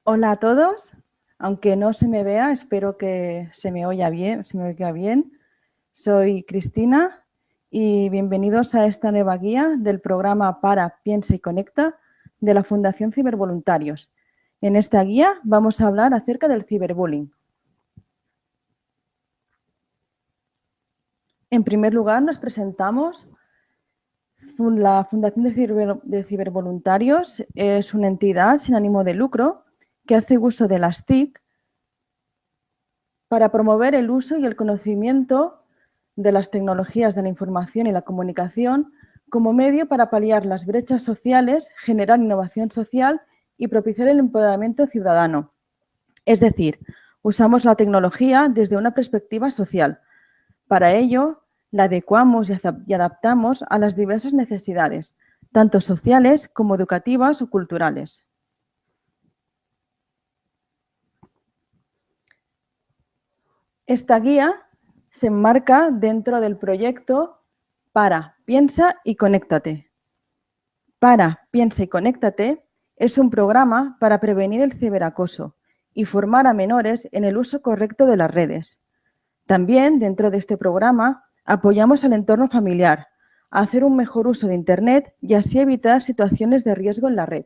Hola a todos, aunque no se me vea, espero que se me oiga bien, se me oiga bien. Soy Cristina y bienvenidos a esta nueva guía del programa Para, Piensa y Conecta de la Fundación Cibervoluntarios. En esta guía vamos a hablar acerca del ciberbullying. En primer lugar, nos presentamos. La Fundación de Cibervoluntarios es una entidad sin ánimo de lucro que hace uso de las TIC para promover el uso y el conocimiento de las tecnologías de la información y la comunicación como medio para paliar las brechas sociales, generar innovación social y propiciar el empoderamiento ciudadano. Es decir, usamos la tecnología desde una perspectiva social. Para ello, la adecuamos y adaptamos a las diversas necesidades, tanto sociales como educativas o culturales. Esta guía se enmarca dentro del proyecto Para, Piensa y Conéctate. Para, Piensa y Conéctate es un programa para prevenir el ciberacoso y formar a menores en el uso correcto de las redes. También dentro de este programa apoyamos al entorno familiar a hacer un mejor uso de Internet y así evitar situaciones de riesgo en la red.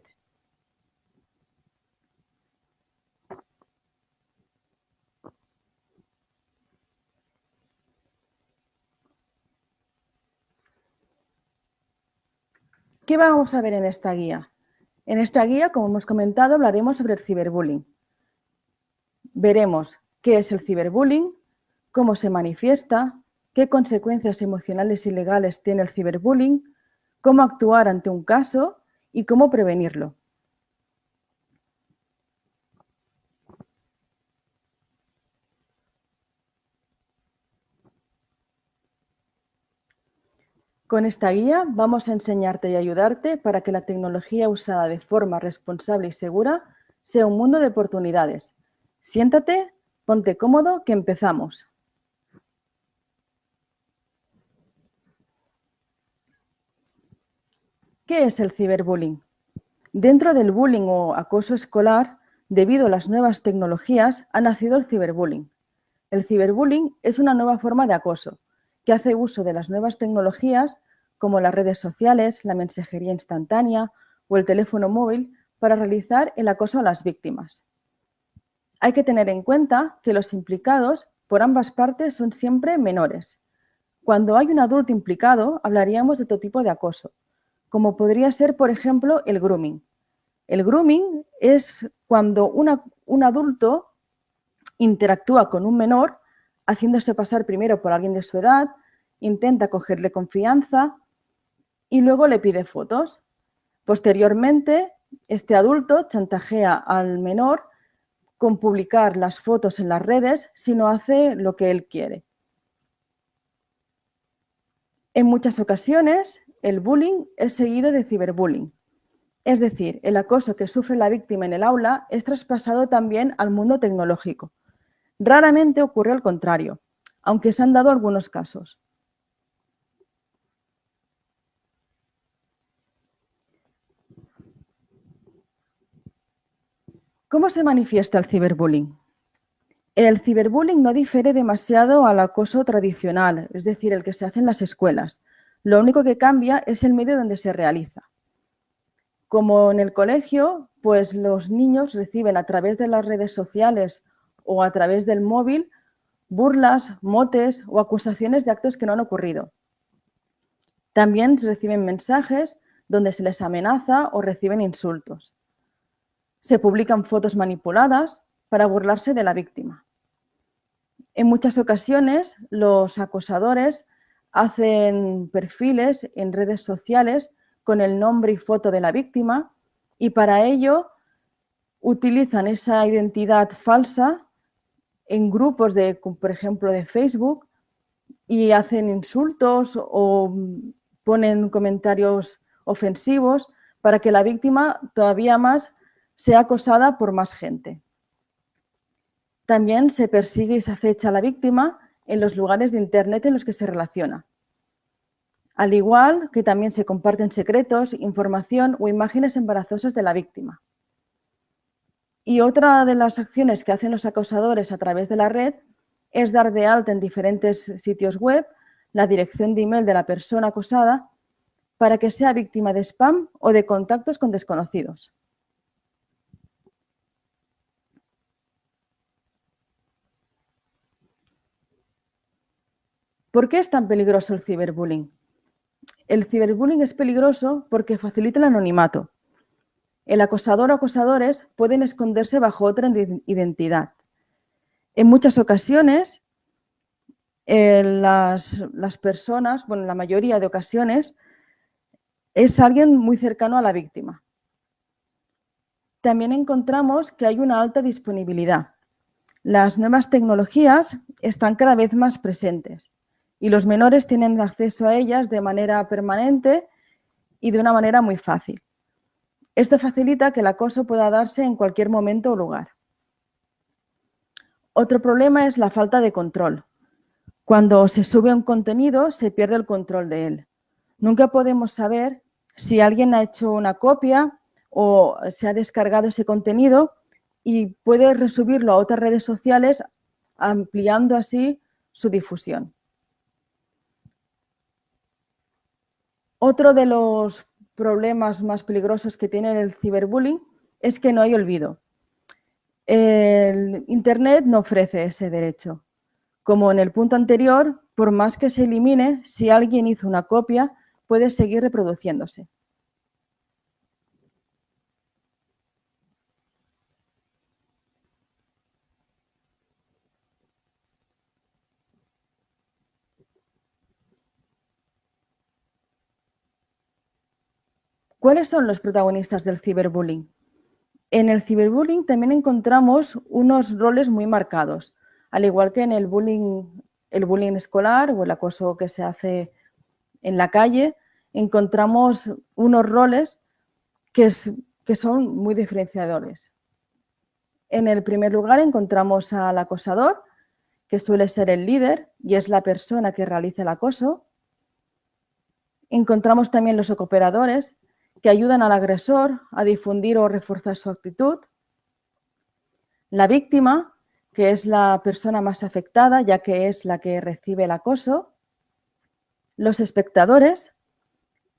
¿Qué vamos a ver en esta guía? En esta guía, como hemos comentado, hablaremos sobre el ciberbullying. Veremos qué es el ciberbullying, cómo se manifiesta, qué consecuencias emocionales y legales tiene el ciberbullying, cómo actuar ante un caso y cómo prevenirlo. Con esta guía vamos a enseñarte y ayudarte para que la tecnología usada de forma responsable y segura sea un mundo de oportunidades. Siéntate, ponte cómodo, que empezamos. ¿Qué es el ciberbullying? Dentro del bullying o acoso escolar, debido a las nuevas tecnologías, ha nacido el ciberbullying. El ciberbullying es una nueva forma de acoso que hace uso de las nuevas tecnologías como las redes sociales, la mensajería instantánea o el teléfono móvil para realizar el acoso a las víctimas. Hay que tener en cuenta que los implicados por ambas partes son siempre menores. Cuando hay un adulto implicado, hablaríamos de otro tipo de acoso, como podría ser, por ejemplo, el grooming. El grooming es cuando un adulto interactúa con un menor haciéndose pasar primero por alguien de su edad, intenta cogerle confianza y luego le pide fotos. Posteriormente, este adulto chantajea al menor con publicar las fotos en las redes si no hace lo que él quiere. En muchas ocasiones, el bullying es seguido de ciberbullying. Es decir, el acoso que sufre la víctima en el aula es traspasado también al mundo tecnológico. Raramente ocurre al contrario, aunque se han dado algunos casos. ¿Cómo se manifiesta el ciberbullying? El ciberbullying no difiere demasiado al acoso tradicional, es decir, el que se hace en las escuelas. Lo único que cambia es el medio donde se realiza. Como en el colegio, pues los niños reciben a través de las redes sociales o a través del móvil burlas, motes o acusaciones de actos que no han ocurrido. También reciben mensajes donde se les amenaza o reciben insultos. Se publican fotos manipuladas para burlarse de la víctima. En muchas ocasiones, los acosadores hacen perfiles en redes sociales con el nombre y foto de la víctima y para ello utilizan esa identidad falsa en grupos de, por ejemplo, de Facebook y hacen insultos o ponen comentarios ofensivos para que la víctima todavía más sea acosada por más gente. También se persigue y se acecha a la víctima en los lugares de Internet en los que se relaciona. Al igual que también se comparten secretos, información o imágenes embarazosas de la víctima. Y otra de las acciones que hacen los acosadores a través de la red es dar de alta en diferentes sitios web la dirección de email de la persona acosada para que sea víctima de spam o de contactos con desconocidos. ¿Por qué es tan peligroso el ciberbullying? El ciberbullying es peligroso porque facilita el anonimato. El acosador o acosadores pueden esconderse bajo otra identidad. En muchas ocasiones, las personas, bueno, en la mayoría de ocasiones, es alguien muy cercano a la víctima. También encontramos que hay una alta disponibilidad. Las nuevas tecnologías están cada vez más presentes y los menores tienen acceso a ellas de manera permanente y de una manera muy fácil. Esto facilita que el acoso pueda darse en cualquier momento o lugar. Otro problema es la falta de control. Cuando se sube un contenido, se pierde el control de él. Nunca podemos saber si alguien ha hecho una copia o se ha descargado ese contenido y puede resubirlo a otras redes sociales, ampliando así su difusión. Otro de los problemas más peligrosos que tiene el ciberbullying es que no hay olvido. El Internet no ofrece ese derecho. Como en el punto anterior, por más que se elimine, si alguien hizo una copia, puede seguir reproduciéndose. ¿Cuáles son los protagonistas del ciberbullying? En el ciberbullying también encontramos unos roles muy marcados, al igual que en el bullying escolar o el acoso que se hace en la calle, encontramos unos roles que son muy diferenciadores. En el primer lugar encontramos al acosador, que suele ser el líder y es la persona que realiza el acoso. Encontramos también los cooperadores, que ayudan al agresor a difundir o reforzar su actitud. La víctima, que es la persona más afectada, ya que es la que recibe el acoso. Los espectadores,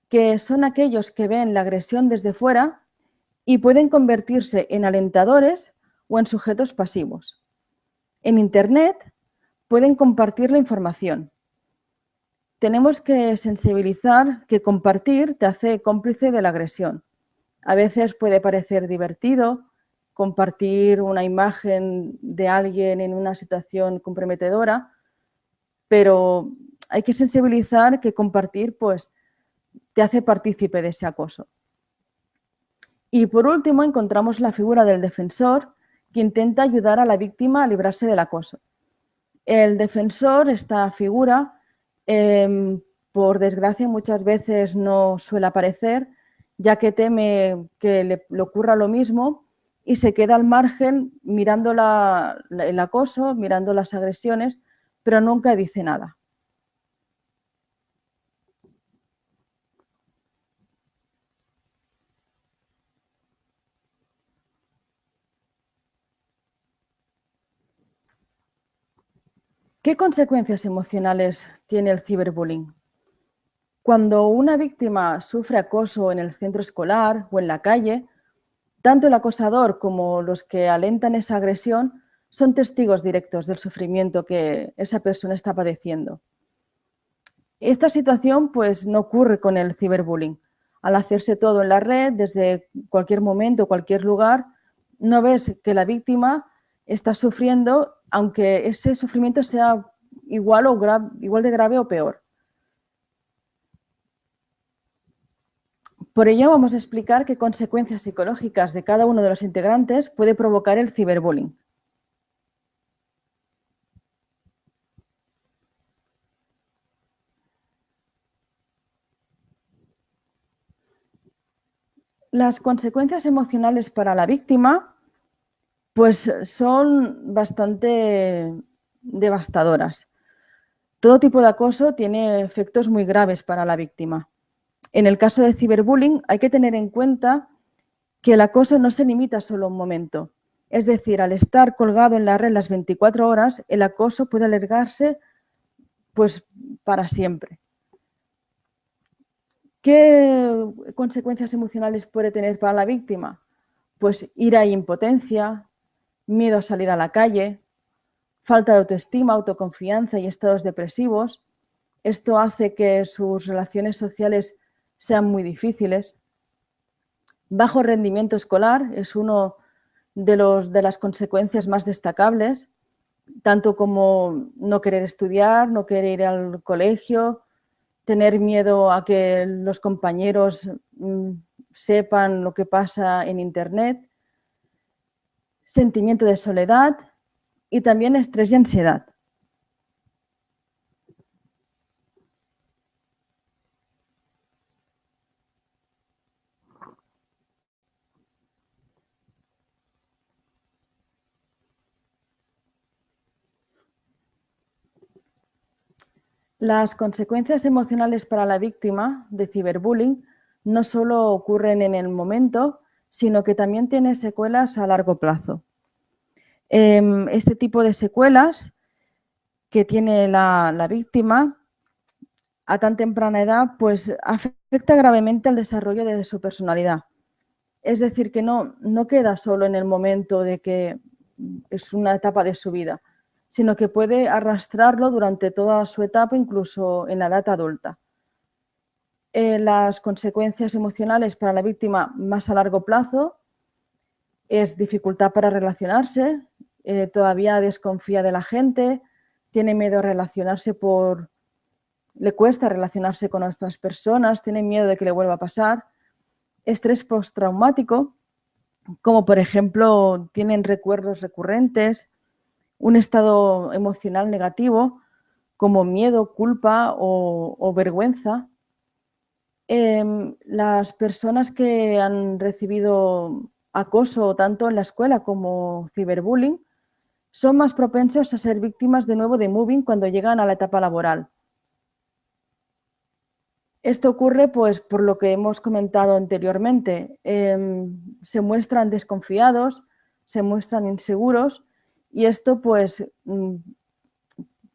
que son aquellos que ven la agresión desde fuera y pueden convertirse en alentadores o en sujetos pasivos. En Internet pueden compartir la información. Tenemos que sensibilizar que compartir te hace cómplice de la agresión. A veces puede parecer divertido compartir una imagen de alguien en una situación comprometedora, pero hay que sensibilizar que compartir pues, te hace partícipe de ese acoso. Y por último encontramos la figura del defensor, que intenta ayudar a la víctima a librarse del acoso. El defensor, esta figura, por desgracia muchas veces no suele aparecer, ya que teme que le ocurra lo mismo y se queda al margen mirando el acoso, mirando las agresiones, pero nunca dice nada. ¿Qué consecuencias emocionales tiene el ciberbullying? Cuando una víctima sufre acoso en el centro escolar o en la calle, tanto el acosador como los que alentan esa agresión son testigos directos del sufrimiento que esa persona está padeciendo. Esta situación pues no ocurre con el ciberbullying. Al hacerse todo en la red, desde cualquier momento, cualquier lugar, no ves que la víctima está sufriendo, aunque ese sufrimiento sea igual de grave o peor. Por ello vamos a explicar qué consecuencias psicológicas de cada uno de los integrantes puede provocar el ciberbullying. Las consecuencias emocionales para la víctima pues son bastante devastadoras. Todo tipo de acoso tiene efectos muy graves para la víctima. En el caso de ciberbullying hay que tener en cuenta que el acoso no se limita solo a un momento. Es decir, al estar colgado en la red las 24 horas, el acoso puede alargarse pues, para siempre. ¿Qué consecuencias emocionales puede tener para la víctima? Pues ira e impotencia, miedo a salir a la calle, falta de autoestima, autoconfianza y estados depresivos. Esto hace que sus relaciones sociales sean muy difíciles. Bajo rendimiento escolar es uno de las consecuencias más destacables, tanto como no querer estudiar, no querer ir al colegio, tener miedo a que los compañeros sepan lo que pasa en Internet, sentimiento de soledad y también estrés y ansiedad. Las consecuencias emocionales para la víctima de ciberbullying no solo ocurren en el momento, sino que también tiene secuelas a largo plazo. Este tipo de secuelas que tiene la víctima a tan temprana edad, pues afecta gravemente al desarrollo de su personalidad. Es decir, que no queda solo en el momento de que es una etapa de su vida, sino que puede arrastrarlo durante toda su etapa, incluso en la edad adulta. Las consecuencias emocionales para la víctima más a largo plazo es dificultad para relacionarse, todavía desconfía de la gente, tiene miedo a relacionarse le cuesta relacionarse con otras personas, tiene miedo de que le vuelva a pasar, estrés postraumático, como por ejemplo tienen recuerdos recurrentes, un estado emocional negativo como miedo, culpa o vergüenza. Las personas que han recibido acoso tanto en la escuela como ciberbullying son más propensas a ser víctimas de nuevo de mobbing cuando llegan a la etapa laboral. Esto ocurre pues por lo que hemos comentado anteriormente. Se muestran desconfiados, se muestran inseguros y esto pues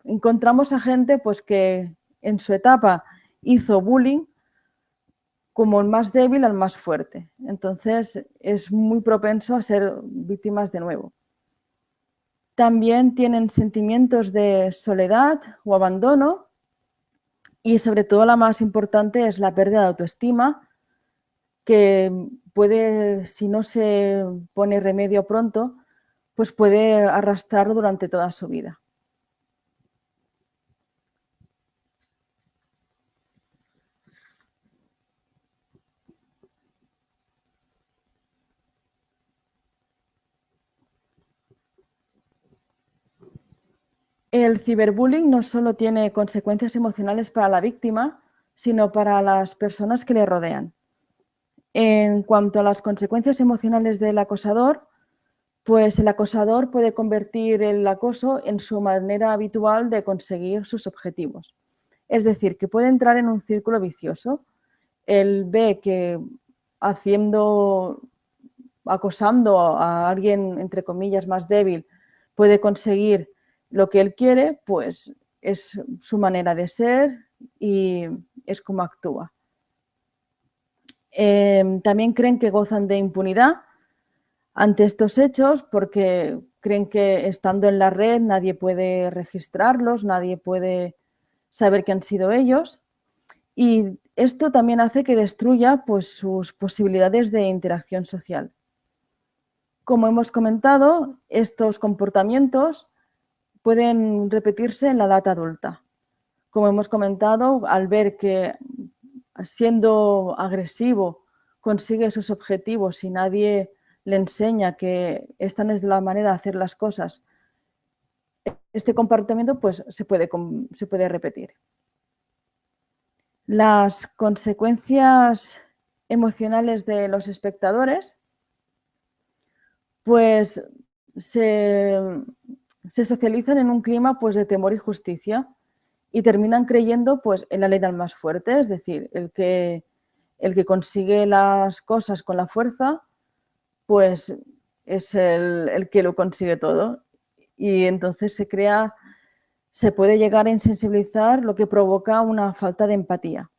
encontramos a gente pues que en su etapa hizo bullying como el más débil al más fuerte. Entonces es muy propenso a ser víctimas de nuevo. También tienen sentimientos de soledad o abandono y sobre todo la más importante es la pérdida de autoestima, que puede, si no se pone remedio pronto, pues puede arrastrarlo durante toda su vida. El ciberbullying no solo tiene consecuencias emocionales para la víctima, sino para las personas que le rodean. En cuanto a las consecuencias emocionales del acosador, pues el acosador puede convertir el acoso en su manera habitual de conseguir sus objetivos. Es decir, que puede entrar en un círculo vicioso. Él ve que acosando a alguien, entre comillas, más débil, puede conseguir lo que él quiere, pues es su manera de ser y es como actúa. También creen que gozan de impunidad ante estos hechos porque creen que estando en la red nadie puede registrarlos, nadie puede saber que han sido ellos y esto también hace que destruya pues, sus posibilidades de interacción social. Como hemos comentado, estos comportamientos pueden repetirse en la edad adulta. Como hemos comentado, al ver que siendo agresivo consigue sus objetivos y nadie le enseña que esta no es la manera de hacer las cosas, este comportamiento pues, se puede repetir. Las consecuencias emocionales de los espectadores pues se socializan en un clima pues, de temor y justicia y terminan creyendo pues, en la ley del más fuerte, es decir, el que consigue las cosas con la fuerza, pues es el que lo consigue todo. Y entonces se puede llegar a insensibilizar, lo que provoca una falta de empatía.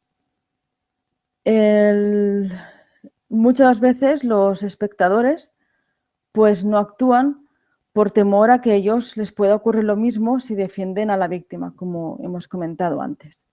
Muchas veces los espectadores pues no actúan por temor a que a ellos les pueda ocurrir lo mismo si defienden a la víctima, como hemos comentado antes.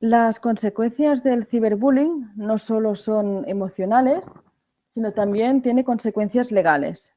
Las consecuencias del ciberbullying no solo son emocionales, sino también tiene consecuencias legales.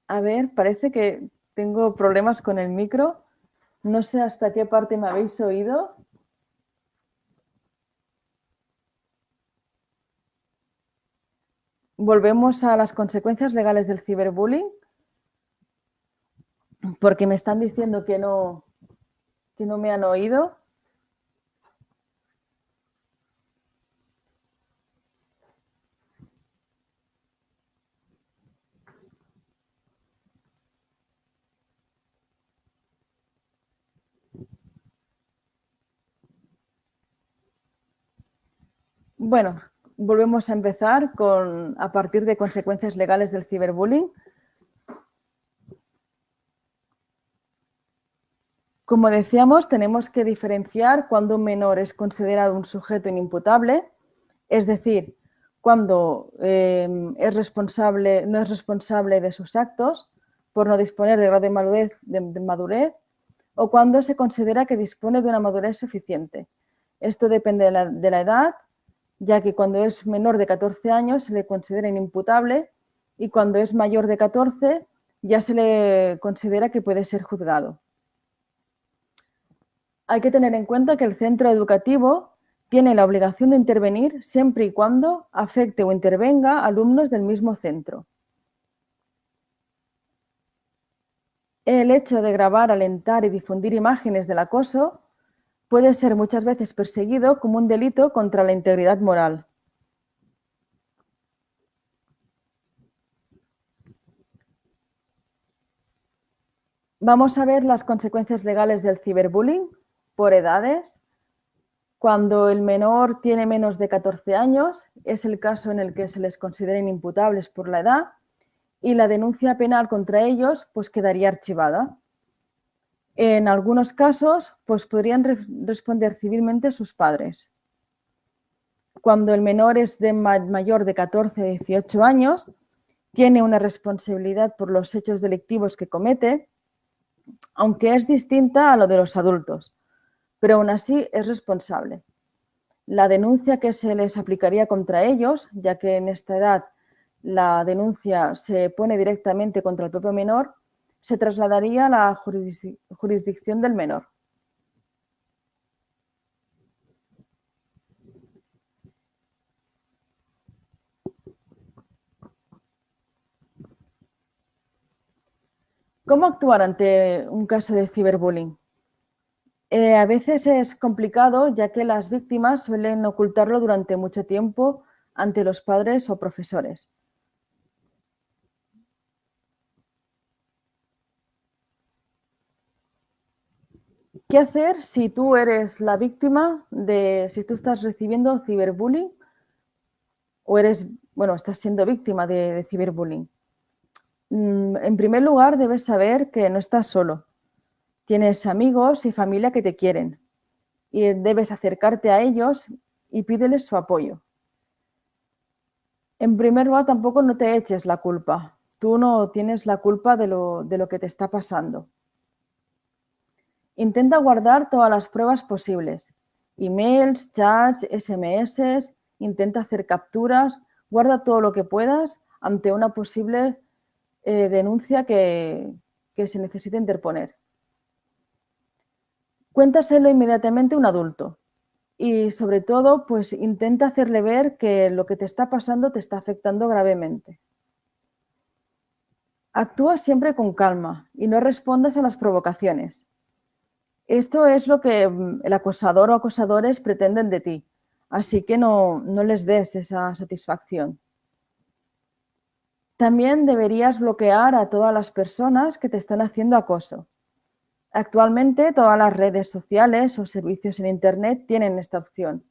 A ver, parece que tengo problemas con el micro. No sé hasta qué parte me habéis oído. Volvemos a las consecuencias legales del ciberbullying, porque me están diciendo que no me han oído. Bueno, volvemos a empezar a partir de consecuencias legales del ciberbullying. Como decíamos, tenemos que diferenciar cuando un menor es considerado un sujeto inimputable, es decir, cuando no es responsable de sus actos por no disponer de grado de madurez, o cuando se considera que dispone de una madurez suficiente. Esto depende de la edad, ya que cuando es menor de 14 años se le considera inimputable y cuando es mayor de 14 ya se le considera que puede ser juzgado. Hay que tener en cuenta que el centro educativo tiene la obligación de intervenir siempre y cuando afecte o intervenga a alumnos del mismo centro. El hecho de grabar, alentar y difundir imágenes del acoso puede ser muchas veces perseguido como un delito contra la integridad moral. Vamos a ver las consecuencias legales del ciberbullying por edades. Cuando el menor tiene menos de 14 años, es el caso en el que se les consideren imputables por la edad y la denuncia penal contra ellos pues quedaría archivada. En algunos casos pues podrían responder civilmente sus padres. Cuando el menor es mayor de 14 a 18 años, tiene una responsabilidad por los hechos delictivos que comete, aunque es distinta a lo de los adultos, pero aún así es responsable. La denuncia que se les aplicaría contra ellos, ya que en esta edad la denuncia se pone directamente contra el propio menor, se trasladaría a la jurisdicción del menor. ¿Cómo actuar ante un caso de ciberbullying? A veces es complicado ya que las víctimas suelen ocultarlo durante mucho tiempo ante los padres o profesores. ¿Qué hacer si tú eres la víctima si tú estás recibiendo ciberbullying o estás siendo víctima de ciberbullying? En primer lugar, debes saber que no estás solo. Tienes amigos y familia que te quieren y debes acercarte a ellos y pídeles su apoyo. En primer lugar, tampoco no te eches la culpa. Tú no tienes la culpa de lo que te está pasando. Intenta guardar todas las pruebas posibles. Emails, chats, SMS, intenta hacer capturas, guarda todo lo que puedas ante una posible denuncia que se necesite interponer. Cuéntaselo inmediatamente a un adulto y sobre todo pues intenta hacerle ver que lo que te está pasando te está afectando gravemente. Actúa siempre con calma y no respondas a las provocaciones. Esto es lo que el acosador o acosadores pretenden de ti, así que no les des esa satisfacción. También deberías bloquear a todas las personas que te están haciendo acoso. Actualmente todas las redes sociales o servicios en Internet tienen esta opción.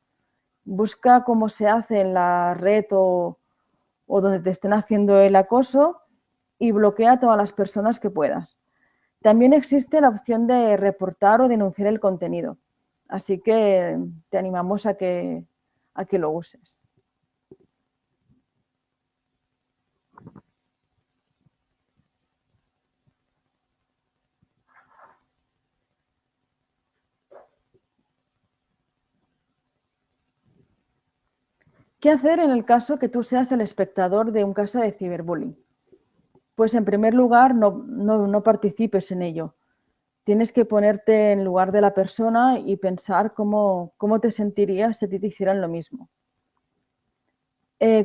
Busca cómo se hace en la red o donde te estén haciendo el acoso y bloquea a todas las personas que puedas. También existe la opción de reportar o denunciar el contenido, así que te animamos a que lo uses. ¿Qué hacer en el caso que tú seas el espectador de un caso de ciberbullying? Pues en primer lugar, no participes en ello. Tienes que ponerte en lugar de la persona y pensar cómo te sentirías si te hicieran lo mismo.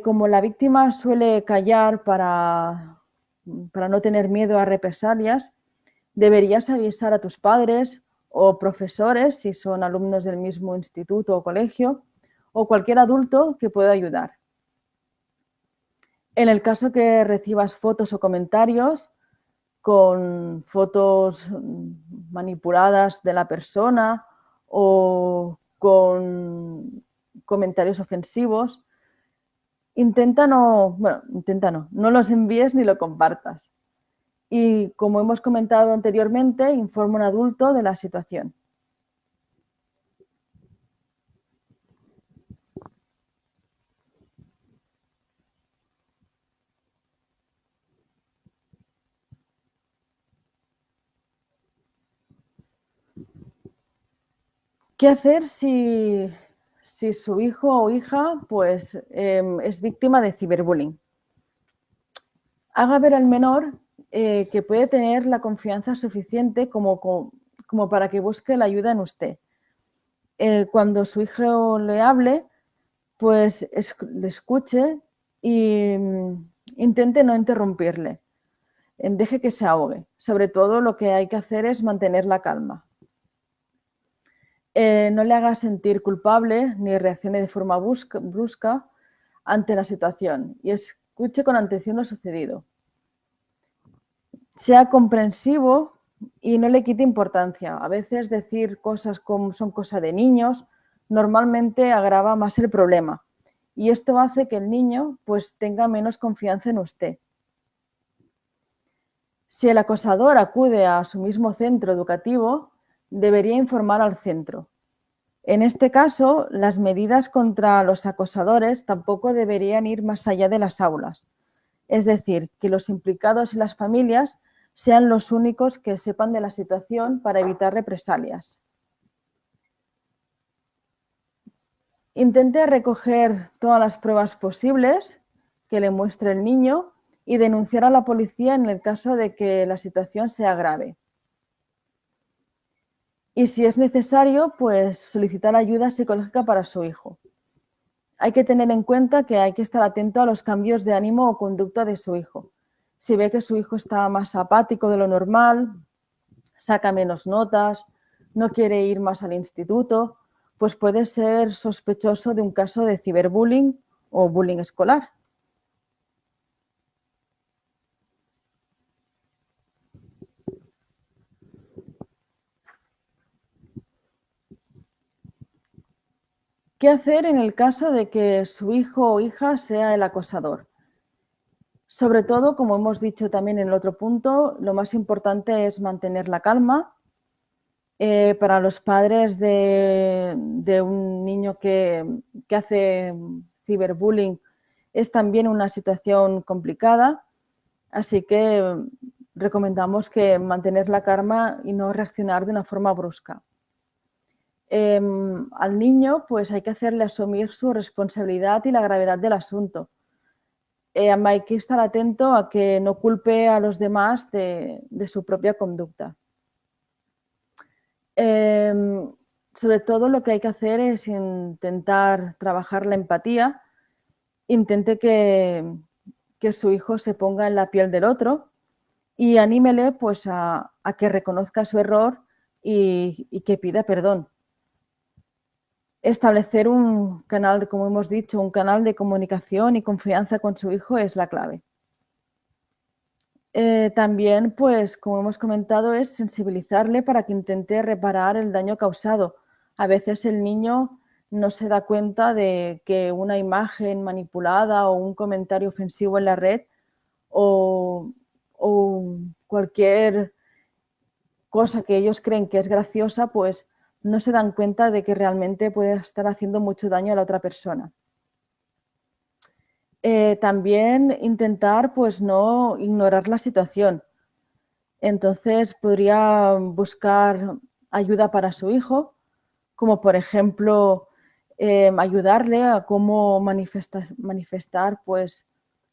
Como la víctima suele callar para no tener miedo a represalias, deberías avisar a tus padres o profesores, si son alumnos del mismo instituto o colegio, o cualquier adulto que pueda ayudar. En el caso que recibas fotos o comentarios con fotos manipuladas de la persona o con comentarios ofensivos, no los envíes ni lo compartas. Y como hemos comentado anteriormente, informa a un adulto de la situación. ¿Qué hacer si su hijo o hija pues, es víctima de ciberbullying? Haga ver al menor que puede tener la confianza suficiente como para que busque la ayuda en usted. Cuando su hijo le hable, pues le escuche e intente no interrumpirle. Deje que se ahogue. Sobre todo lo que hay que hacer es mantener la calma. No le haga sentir culpable ni reaccione de forma brusca ante la situación y escuche con atención lo sucedido. Sea comprensivo y no le quite importancia. A veces decir cosas como son cosa de niños normalmente agrava más el problema y esto hace que el niño pues tenga menos confianza en usted. Si el acosador acude a su mismo centro educativo, debería informar al centro. En este caso, las medidas contra los acosadores tampoco deberían ir más allá de las aulas. Es decir, que los implicados y las familias sean los únicos que sepan de la situación para evitar represalias. Intente recoger todas las pruebas posibles que le muestre el niño y denunciar a la policía en el caso de que la situación sea grave. Y si es necesario, pues solicitar ayuda psicológica para su hijo. Hay que tener en cuenta que hay que estar atento a los cambios de ánimo o conducta de su hijo. Si ve que su hijo está más apático de lo normal, saca menos notas, no quiere ir más al instituto, pues puede ser sospechoso de un caso de ciberbullying o bullying escolar. ¿Qué hacer en el caso de que su hijo o hija sea el acosador? Sobre todo, como hemos dicho también en el otro punto, lo más importante es mantener la calma. Para los padres de un niño que hace ciberbullying es también una situación complicada, así que recomendamos que mantener la calma y no reaccionar de una forma brusca. Al niño pues hay que hacerle asumir su responsabilidad y la gravedad del asunto. Hay que estar atento a que no culpe a los demás de su propia conducta. Sobre todo lo que hay que hacer es intentar trabajar la empatía, intente que su hijo se ponga en la piel del otro y anímele pues a que reconozca su error y que pida perdón. Establecer un canal, como hemos dicho, un canal de comunicación y confianza con su hijo es la clave. También, pues, como hemos comentado, es sensibilizarle para que intente reparar el daño causado. A veces el niño no se da cuenta de que una imagen manipulada o un comentario ofensivo en la red o cualquier cosa que ellos creen que es graciosa, pues no se dan cuenta de que realmente puede estar haciendo mucho daño a la otra persona. También intentar pues no ignorar la situación. Entonces podría buscar ayuda para su hijo, como por ejemplo ayudarle a cómo manifestar pues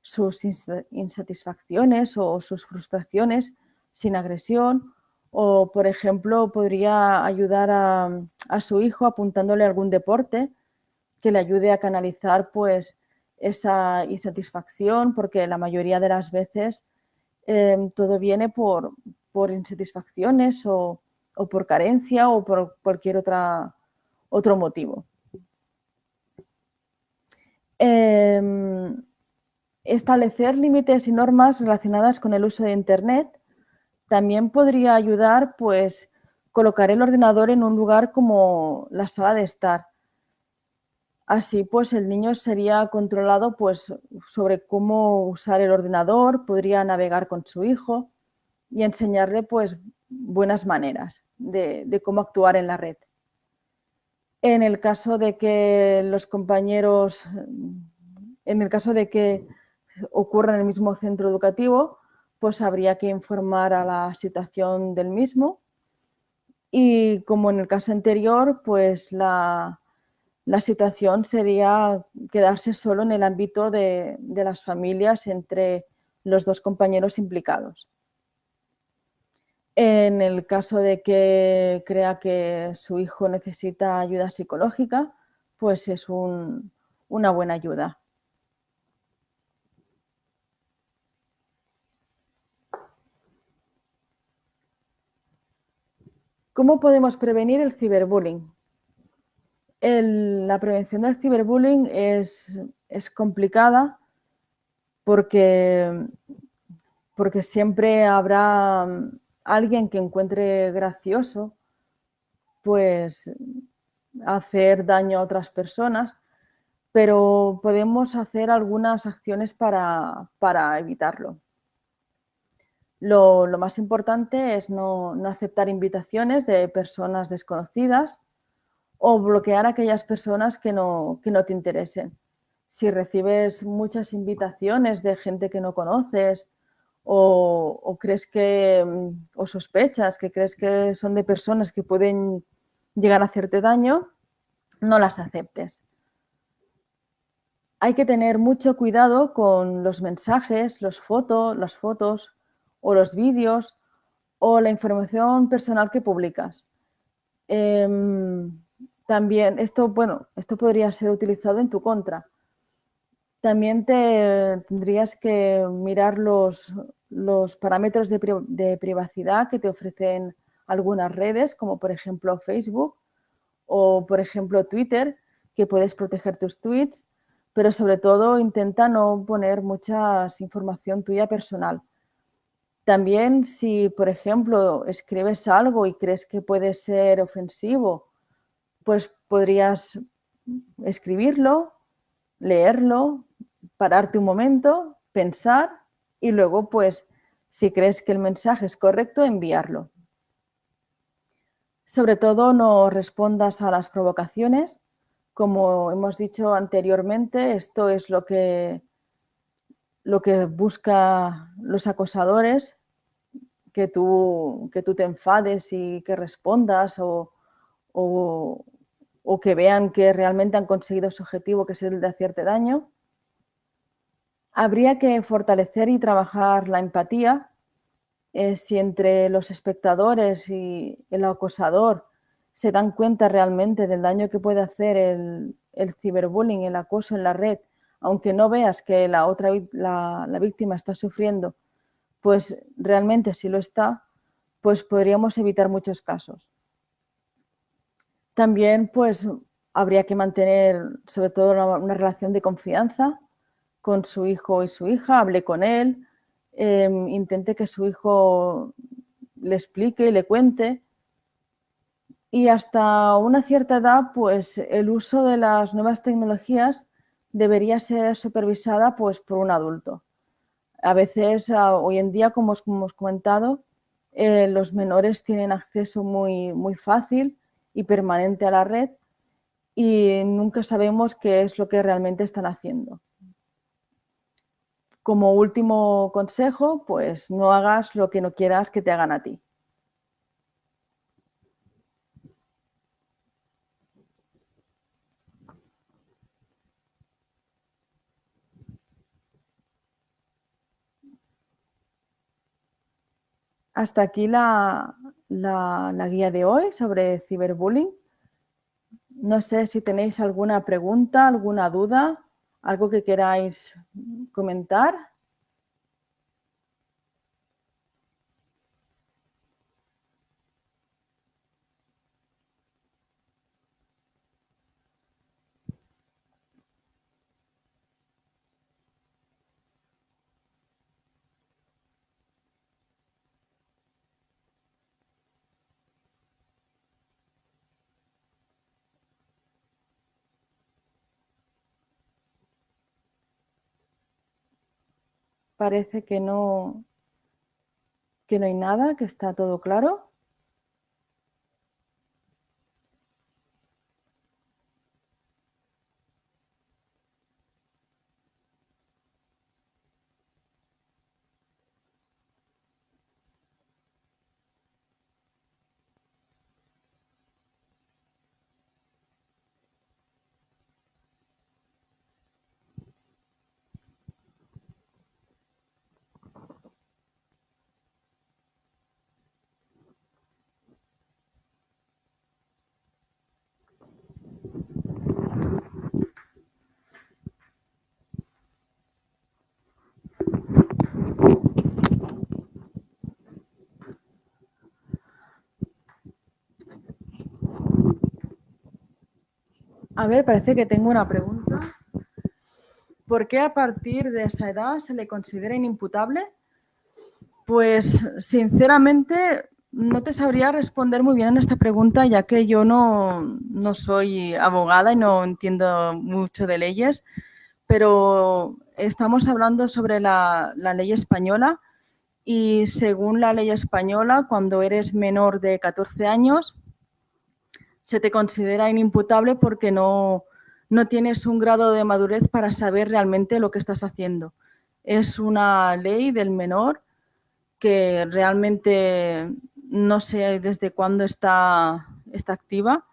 sus insatisfacciones o sus frustraciones sin agresión, o por ejemplo podría ayudar a su hijo apuntándole algún deporte que le ayude a canalizar pues esa insatisfacción, porque la mayoría de las veces todo viene por insatisfacciones o por carencia o por cualquier otro motivo. Establecer límites y normas relacionadas con el uso de Internet también podría ayudar, pues, colocar el ordenador en un lugar como la sala de estar. Así, pues, el niño sería controlado, pues, sobre cómo usar el ordenador, podría navegar con su hijo y enseñarle, pues, buenas maneras de cómo actuar en la red. En el caso de que los compañeros, en el caso de que ocurra en el mismo centro educativo, pues habría que informar a la situación del mismo y como en el caso anterior, pues la situación sería quedarse solo en el ámbito de las familias entre los dos compañeros implicados. En el caso de que crea que su hijo necesita ayuda psicológica, pues es una buena ayuda. ¿Cómo podemos prevenir el ciberbullying? La prevención del ciberbullying es complicada porque, porque siempre habrá alguien que encuentre gracioso pues hacer daño a otras personas, pero podemos hacer algunas acciones para evitarlo. Lo más importante es no aceptar invitaciones de personas desconocidas o bloquear a aquellas personas que no te interesen. Si recibes muchas invitaciones de gente que no conoces o crees que, o sospechas que crees que son de personas que pueden llegar a hacerte daño, no las aceptes. Hay que tener mucho cuidado con los mensajes, las fotos o los vídeos o la información personal que publicas. También esto podría ser utilizado en tu contra. También tendrías que mirar los parámetros de privacidad que te ofrecen algunas redes, como por ejemplo Facebook o por ejemplo Twitter, que puedes proteger tus tweets, pero sobre todo intenta no poner mucha información tuya personal. También si, por ejemplo, escribes algo y crees que puede ser ofensivo, pues podrías escribirlo, leerlo, pararte un momento, pensar y luego, pues, si crees que el mensaje es correcto, enviarlo. Sobre todo, no respondas a las provocaciones. Como hemos dicho anteriormente, esto es lo que busca los acosadores, que tú te enfades y que respondas o, o que vean que realmente han conseguido su objetivo, que es el de hacerte daño. Habría que fortalecer y trabajar la empatía. Si entre los espectadores y el acosador se dan cuenta realmente del daño que puede hacer el ciberbullying, el acoso en la red, aunque no veas que la víctima está sufriendo, pues realmente si lo está, pues podríamos evitar muchos casos. También pues habría que mantener sobre todo una relación de confianza con su hijo y su hija, hable con él, intente que su hijo le explique y le cuente. Y hasta una cierta edad, pues el uso de las nuevas tecnologías debería ser supervisada pues, por un adulto. A veces, hoy en día, como hemos comentado, los menores tienen acceso muy fácil y permanente a la red y nunca sabemos qué es lo que realmente están haciendo. Como último consejo, pues no hagas lo que no quieras que te hagan a ti. Hasta aquí la guía de hoy sobre ciberbullying. No sé si tenéis alguna pregunta, alguna duda, algo que queráis comentar. Parece que no hay nada, que está todo claro. A ver, parece que tengo una pregunta. ¿Por qué a partir de esa edad se le considera inimputable? Pues sinceramente no te sabría responder muy bien en esta pregunta, ya que yo no soy abogada y no entiendo mucho de leyes, pero estamos hablando sobre la ley española y según la ley española, cuando eres menor de 14 años, se te considera inimputable porque no tienes un grado de madurez para saber realmente lo que estás haciendo. Es una ley del menor que realmente no sé desde cuándo está activa,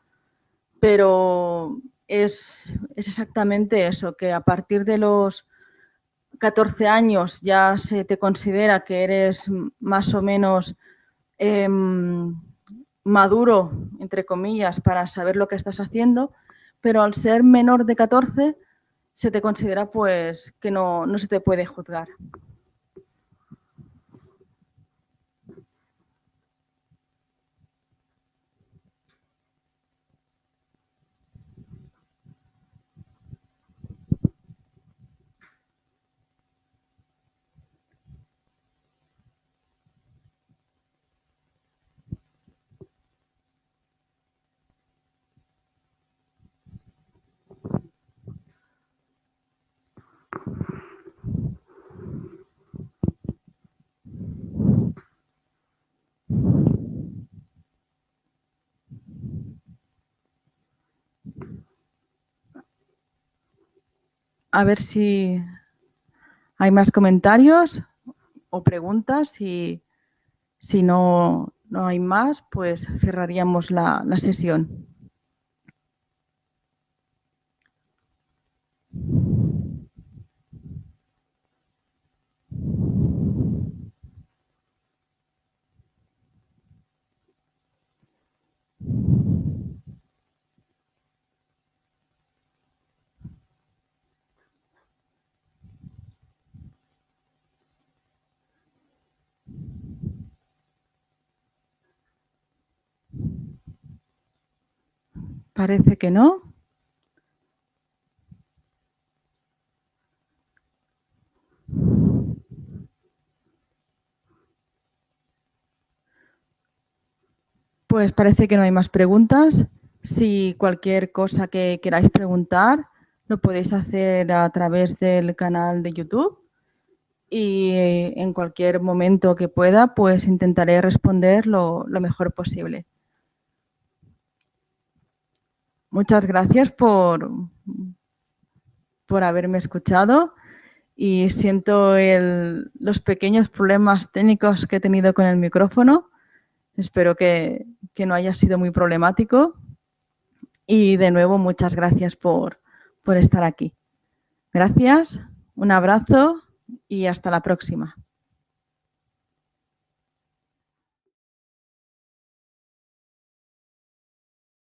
pero es exactamente eso, que a partir de los 14 años ya se te considera que eres más o menos eh, maduro, entre comillas, para saber lo que estás haciendo, pero al ser menor de 14 se te considera pues que no se te puede juzgar. A ver si hay más comentarios o preguntas y si no hay más, pues cerraríamos la sesión. Parece que no. Pues parece que no hay más preguntas. Si cualquier cosa que queráis preguntar, lo podéis hacer a través del canal de YouTube y en cualquier momento que pueda, pues intentaré responder lo mejor posible. Muchas gracias por haberme escuchado y siento los pequeños problemas técnicos que he tenido con el micrófono. Espero que no haya sido muy problemático. Y de nuevo, muchas gracias por estar aquí. Gracias, un abrazo y hasta la próxima.